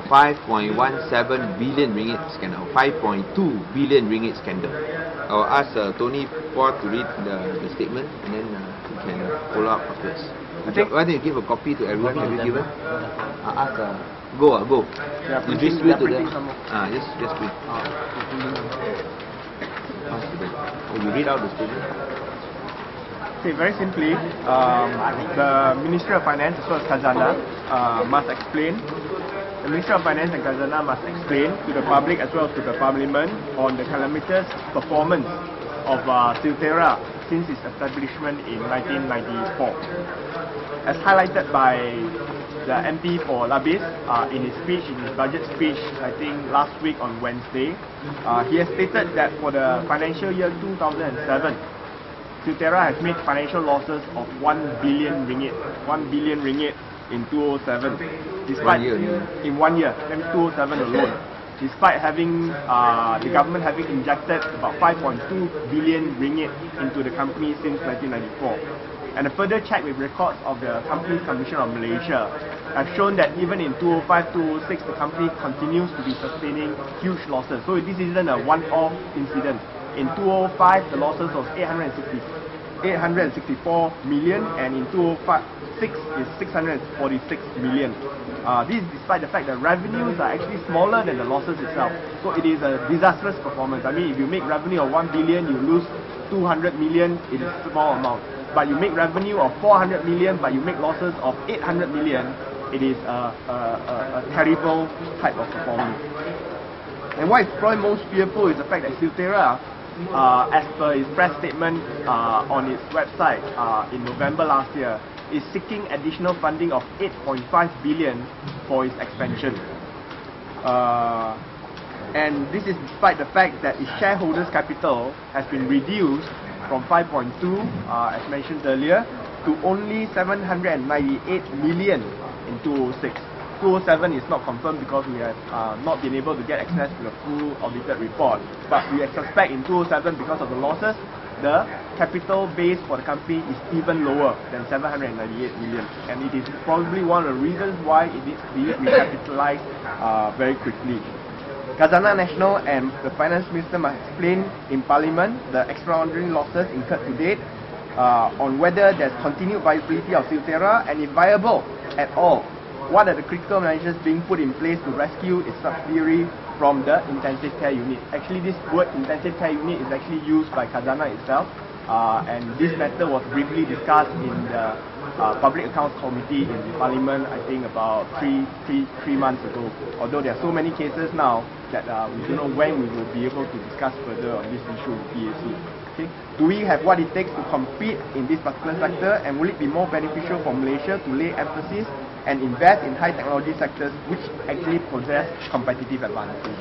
5.17 billion ringgit scandal, 5.2 billion ringgit scandal. I'll ask Tony Phua to read the statement, and then he can follow up afterwards. Why don't you give a copy to everyone? Have you given? Ask. Go. Yeah, you distribute to them. Just read. You read out the statement. Okay, very simply, the Ministry of Finance as well as Khazanah must explain. The Ministry of Finance and Khazanah must explain to the public as well as to the Parliament on the calamitous performance of Silterra since its establishment in 1994. As highlighted by the MP for Labis in his budget speech, I think last week on Wednesday, he has stated that for the financial year 2007, Silterra has made financial losses of 1 billion ringgit in 2007. Despite in 1 year, that means 2007 alone. Despite having the government having injected about 5.2 billion ringgit into the company since 1994. And a further check with records of the Companies Commission of Malaysia have shown that even in 2005-2006, the company continues to be sustaining huge losses. So this isn't a one-off incident. In 2005, the losses was 864 million, and in 2006 is 646 million. This is despite the fact that revenues are actually smaller than the losses itself. So it is a disastrous performance. I mean, if you make revenue of 1 billion, you lose 200 million, it is a small amount. But you make revenue of 400 million, but you make losses of 800 million, it is a terrible type of performance. And what is probably most fearful is the fact that Silterra, as per its press statement on its website in November last year, is seeking additional funding of 8.5 billion for its expansion. And this is despite the fact that its shareholders' capital has been reduced from 5.2, as mentioned earlier, to only 798 million in 2006. 2007 is not confirmed because we have not been able to get access to the full audited report. But we suspect in 2007, because of the losses, the capital base for the company is even lower than 798 million. And it is probably one of the reasons why it needs to be recapitalized very quickly. Khazanah Nasional and the Finance Minister must explain in Parliament the extraordinary losses incurred to date, on whether there's continued viability of Silterra, and if viable at all, what are the critical measures being put in place to rescue its subsidiary from the intensive care unit. Actually, this word intensive care unit is actually used by Khazanah itself, and this matter was briefly discussed in the Public Accounts Committee in the Parliament, I think about three months ago. Although there are so many cases now that we don't know when we will be able to discuss further on this issue with PAC. Okay? Do we have what it takes to compete in this particular sector, and will it be more beneficial for Malaysia to lay emphasis and invest in high technology sectors which actually possess competitive advantages?